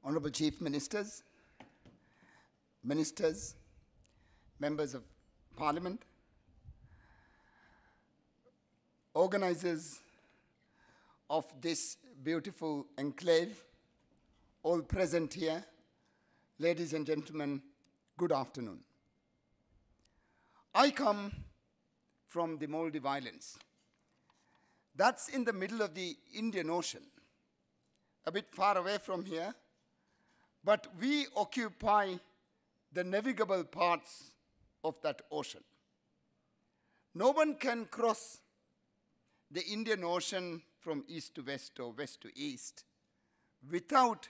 Honorable Chief Ministers, Ministers, Members of Parliament, organizers of this beautiful enclave, all present here, ladies and gentlemen, good afternoon. I come from the Maldives Islands. That's in the middle of the Indian Ocean, a bit far away from here, but we occupy the navigable parts of that ocean. No one can cross the Indian Ocean from east to west or west to east without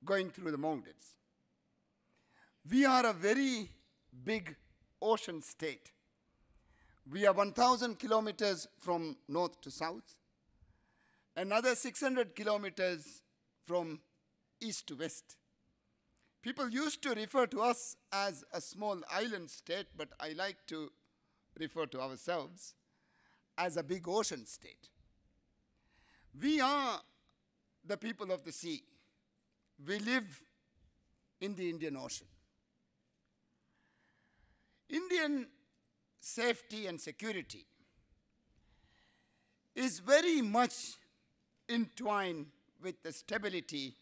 going through the Maldives. We are a very big ocean state. We are 1,000 kilometers from north to south, another 600 kilometers from east to west. People used to refer to us as a small island state, but I like to refer to ourselves as a big ocean state. We are the people of the sea. We live in the Indian Ocean. Indian safety and security is very much entwined with the stability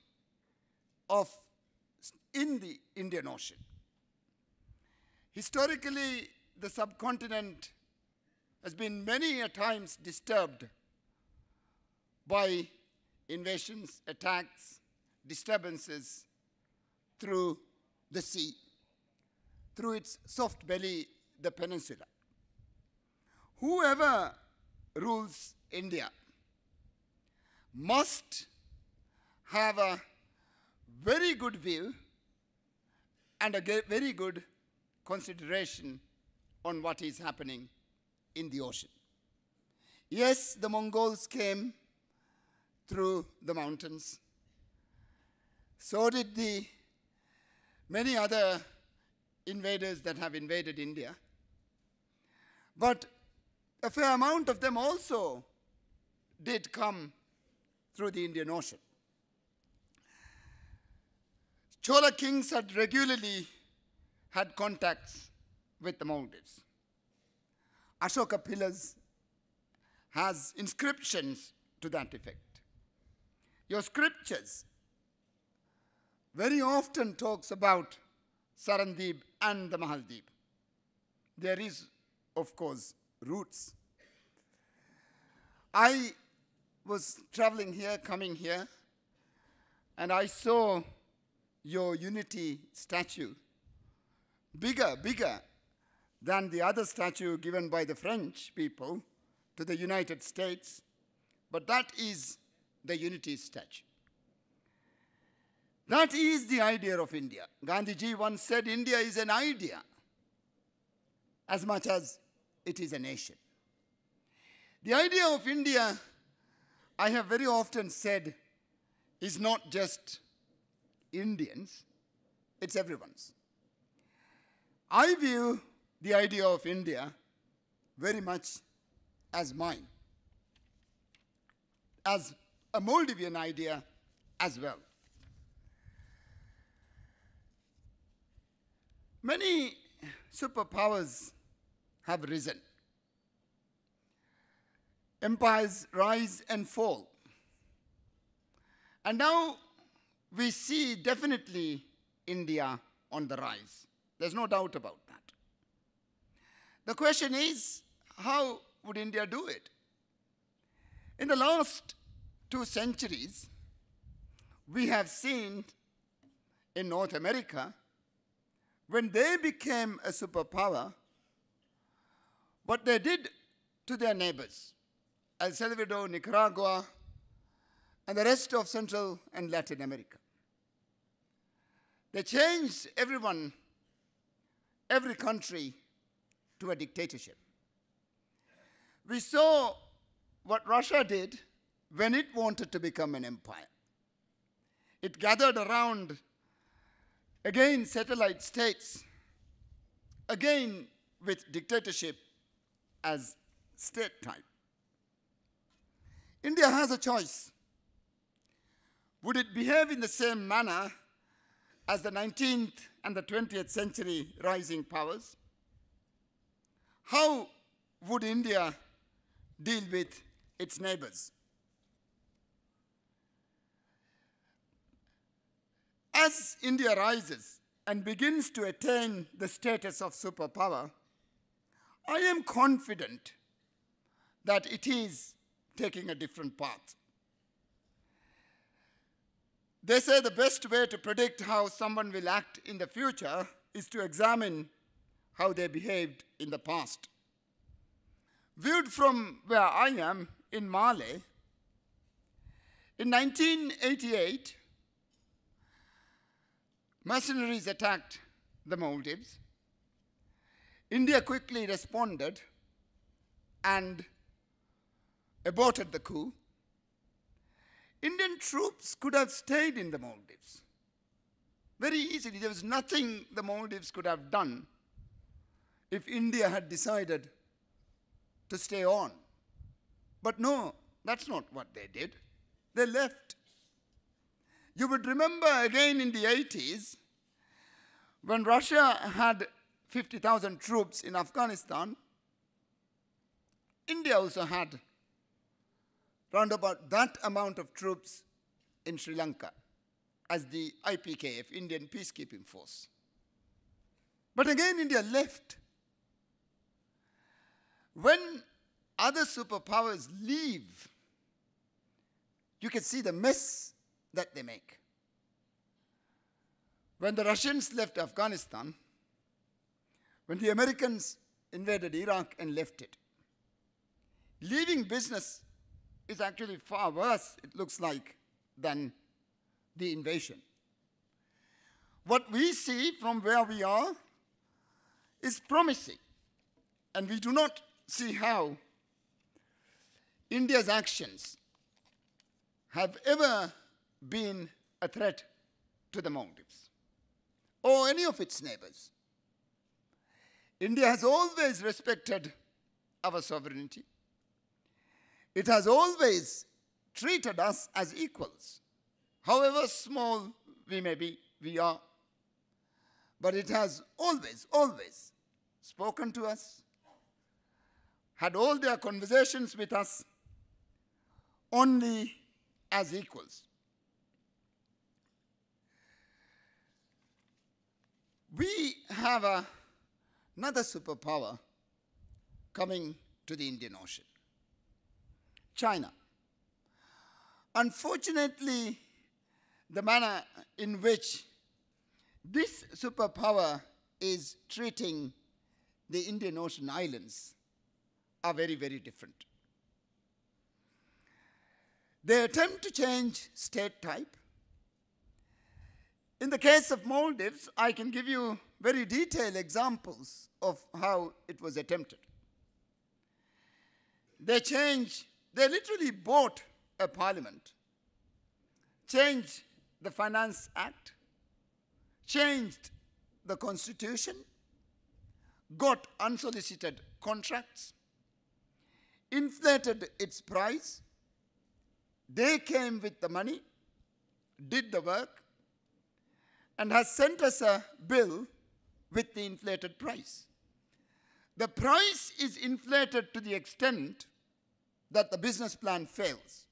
in the Indian Ocean. Historically, the subcontinent has been many a times disturbed by invasions, attacks, disturbances through the sea, through its soft belly, the peninsula. Whoever rules India must have a very good view and a very good consideration on what is happening in the ocean. Yes, the Mongols came through the mountains. So did the many other invaders that have invaded India. But a fair amount of them also did come through the Indian Ocean. Chola kings had regularly had contacts with the Maldives. Ashoka pillars has inscriptions to that effect. Your scriptures very often talks about Sarandib and the Maldives. There is, of course, roots. I was traveling here, coming here, and I saw your unity statue, bigger than the other statue given by the French people to the United States, but that is the unity statue. That is the idea of India. Gandhiji once said India is an idea as much as it is a nation. The idea of India, I have very often said, is not just Indians, it's everyone's. I view the idea of India very much as mine, as a Maldivian idea as well. Many superpowers have risen. Empires rise and fall. And now we see definitely India on the rise. There's no doubt about that. The question is, how would India do it? In the last 2 centuries, we have seen in North America, when they became a superpower, what they did to their neighbors, El Salvador, Nicaragua, and the rest of Central and Latin America. They changed everyone, every country, to a dictatorship. We saw what Russia did when it wanted to become an empire. It gathered around, again, satellite states, again with dictatorship as state type. India has a choice. would it behave in the same manner as the 19th and the 20th century rising powers? How would India deal with its neighbors? As India rises and begins to attain the status of superpower, I am confident that it is taking a different path. They say the best way to predict how someone will act in the future is to examine how they behaved in the past. Viewed from where I am in Mali, in 1988, mercenaries attacked the Maldives. India quickly responded and aborted the coup. Indian troops could have stayed in the Maldives very easily. There was nothing the Maldives could have done if India had decided to stay on. But no, that's not what they did. They left. You would remember again in the 80s, when Russia had 50,000 troops in Afghanistan, India also had round about that amount of troops in Sri Lanka as the IPKF, Indian Peacekeeping Force. But again, India left. When other superpowers leave, you can see the mess that they make. When the Russians left Afghanistan, when the Americans invaded Iraq and left it, leaving business is actually far worse, it looks like, than the invasion. What we see from where we are is promising, and we do not see how India's actions have ever been a threat to the Maldives or any of its neighbors. India has always respected our sovereignty. It has always treated us as equals, however small we are. But it has always, always spoken to us, had all their conversations with us only as equals. We have another superpower coming to the Indian Ocean: China. Unfortunately, the manner in which this superpower is treating the Indian Ocean islands are very, very different. They attempt to change state type. In the case of Maldives, I can give you very detailed examples of how it was attempted. They literally bought a parliament, changed the Finance Act, changed the constitution, got unsolicited contracts, inflated its price. They came with the money, did the work, and has sent us a bill with the inflated price. The price is inflated to the extent that the business plan fails,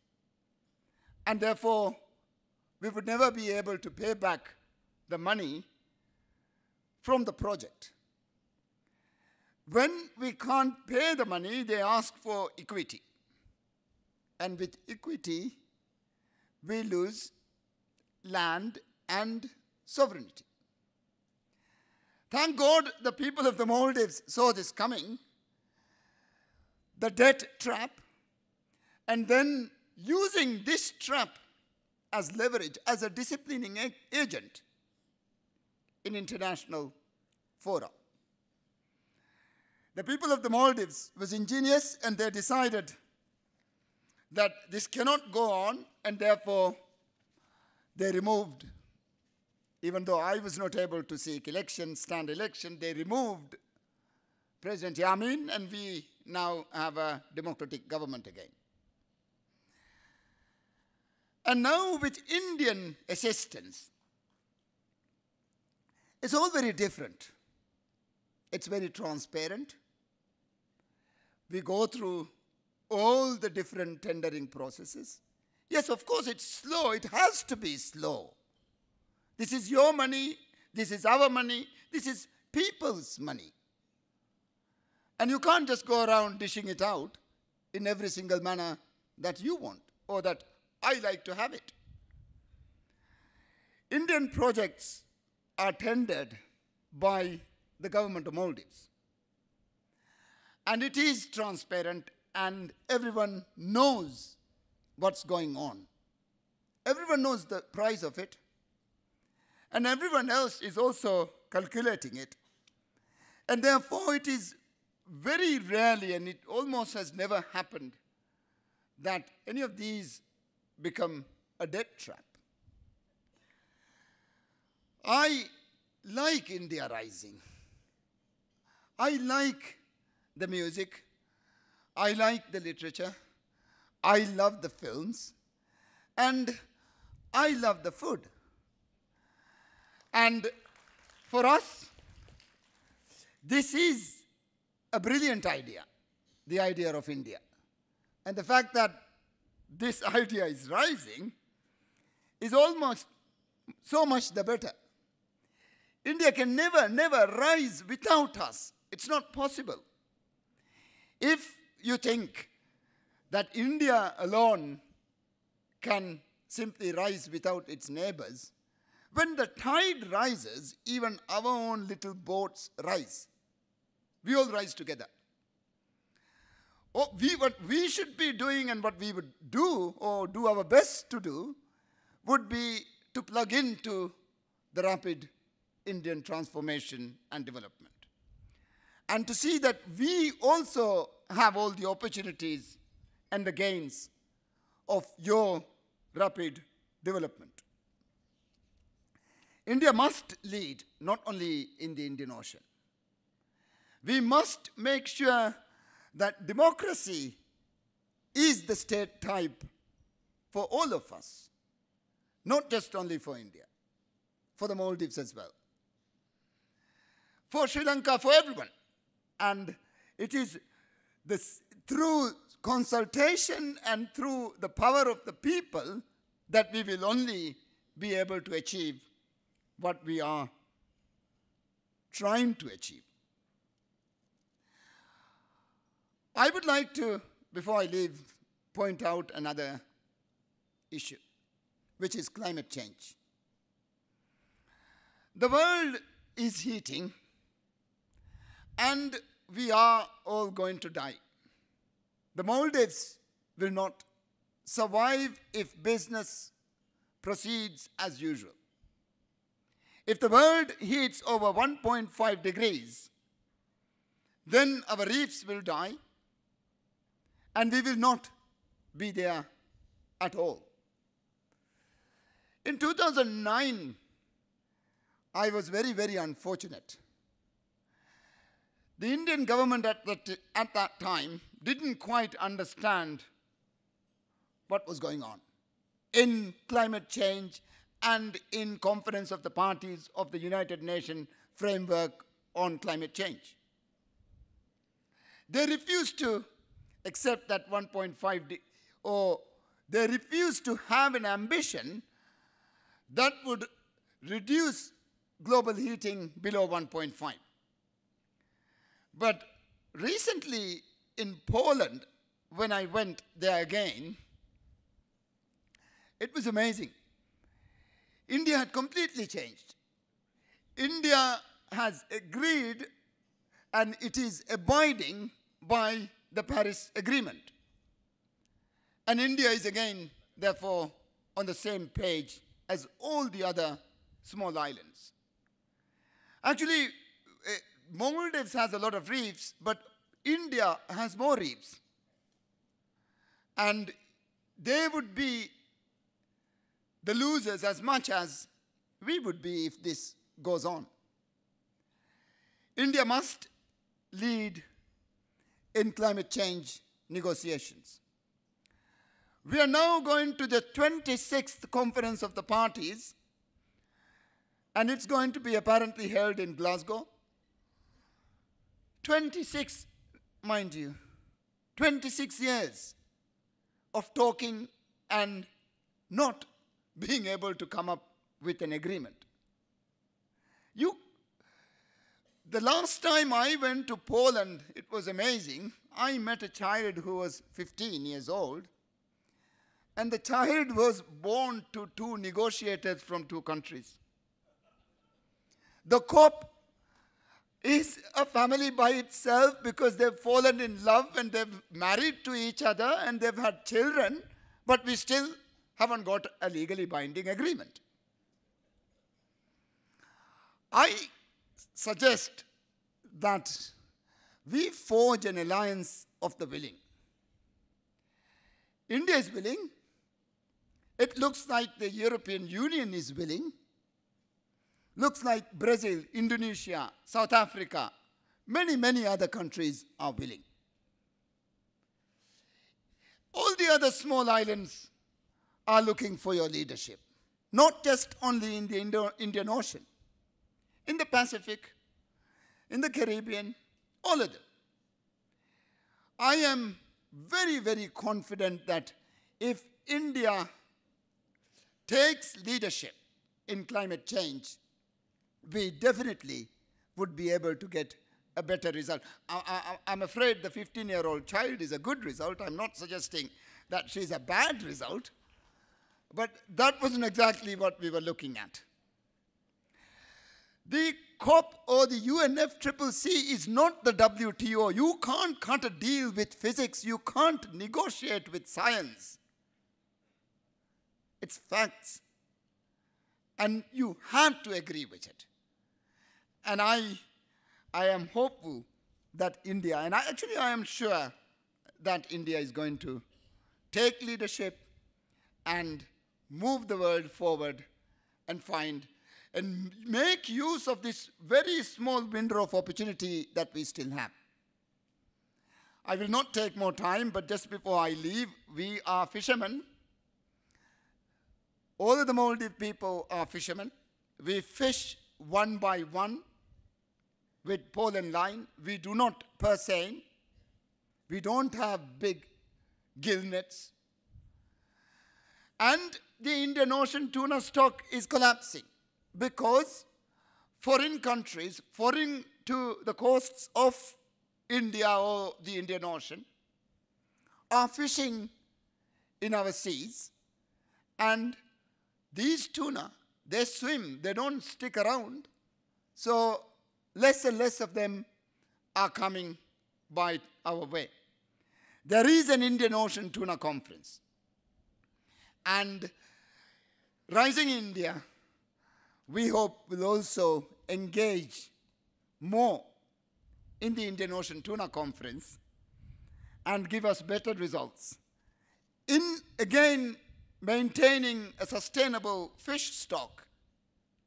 and therefore we would never be able to pay back the money from the project. When we can't pay the money, they ask for equity. And with equity, we lose land and sovereignty. Thank God the people of the Maldives saw this coming, the debt trap, and then using this trap as leverage, as a disciplining agent in international fora. The people of the Maldives was ingenious, and they decided that this cannot go on, and therefore they removed, even though I was not able to seek election, stand election, they removed President Yamin, and we now have a democratic government again. And now with Indian assistance, it's all very different. It's very transparent. We go through all the different tendering processes. Yes, of course, it's slow. It has to be slow. This is your money. This is our money. This is people's money. And you can't just go around dishing it out in every single manner that you want or that I like to have it. Indian projects are tendered by the government of Maldives. And it is transparent and everyone knows what's going on. Everyone knows the price of it. And everyone else is also calculating it. And therefore it is very rarely, and it almost has never happened, that any of these become a debt trap. I like India Rising. I like the music. I like the literature. I love the films. And I love the food. And for us, this is a brilliant idea, the idea of India. And the fact that this idea is rising is almost so much the better. India can never rise without us. It's not possible. If you think that India alone can simply rise without its neighbors, when the tide rises, even our own little boats rise. We all rise together. What we should be doing and what we would do, or do our best to do, would be to plug into the rapid Indian transformation and development. And to see that we also have all the opportunities and the gains of your rapid development. India must lead not only in the Indian Ocean. We must make sure that democracy is the state type for all of us, not just only for India, for the Maldives as well, for Sri Lanka, for everyone. And it is this, through consultation and through the power of the people that we will only be able to achieve what we are trying to achieve. I would like to, before I leave, point out another issue, which is climate change. The world is heating, and we are all going to die. The Maldives will not survive if business proceeds as usual. If the world heats over 1.5 degrees, then our reefs will die, and we will not be there at all. In 2009, I was very unfortunate. The Indian government at that time didn't quite understand what was going on in climate change and in Conference of the Parties of the United Nations framework on climate change. They refused to accept that 1.5, or they refused to have an ambition that would reduce global heating below 1.5. But recently in Poland, when I went there again, it was amazing. India had completely changed. India has agreed, and it is abiding by the Paris Agreement. And India is again, therefore, on the same page as all the other small islands. Actually, Maldives has a lot of reefs, but India has more reefs. And they would be the losers as much as we would be if this goes on. India must lead in climate change negotiations. We are now going to the 26th Conference of the Parties, and it's going to be apparently held in Glasgow. 26, mind you, 26 years of talking and not being able to come up with an agreement. The last time I went to Poland, it was amazing. I met a child who was 15 years old, and the child was born to two negotiators from two countries. The COP is a family by itself because they've fallen in love and they've married to each other and they've had children, but we still haven't got a legally binding agreement. I suggest that we forge an alliance of the willing. India is willing. It looks like the European Union is willing. Looks like Brazil, Indonesia, South Africa, many, many other countries are willing. All the other small islands are looking for your leadership, not just only in the Indian Ocean, in the Pacific, in the Caribbean, all of them. I am very, very confident that if India takes leadership in climate change, we definitely would be able to get a better result. I'm afraid the 15-year-old child is a good result. I'm not suggesting that she's a bad result, but that wasn't exactly what we were looking at. The COP or the UNFCCC is not the WTO. You can't cut a deal with physics. You can't negotiate with science. It's facts. And you have to agree with it. And I am hopeful that India, and I am sure that India is going to take leadership and move the world forward and find and make use of this very small window of opportunity that we still have. I will not take more time, but just before I leave, we are fishermen. All of the Maldives people are fishermen. We fish one by one with pole and line. We do not purse seine. We don't have big gill nets. And the Indian Ocean tuna stock is collapsing because foreign countries, foreign to the coasts of India or the Indian Ocean, are fishing in our seas. And these tuna, they swim, they don't stick around. So less and less of them are coming by our way. There is an Indian Ocean Tuna Conference. And Rising India, we hope, will also engage more in the Indian Ocean Tuna Conference and give us better results in, again, maintaining a sustainable fish stock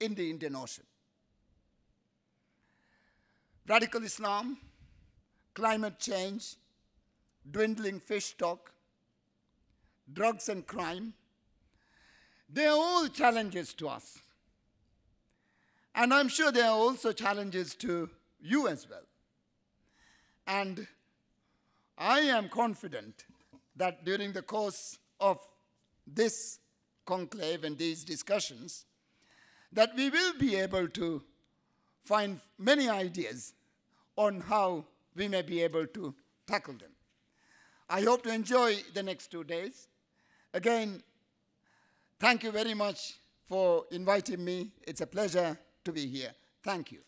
in the Indian Ocean. Radical Islam, climate change, dwindling fish stock, drugs and crime, they are all challenges to us. And I'm sure they are also challenges to you as well. And I am confident that during the course of this conclave and these discussions, that we will be able to find many ideas on how we may be able to tackle them. I hope to enjoy the next 2 days. Again, thank you very much for inviting me. It's a pleasure to be here. Thank you.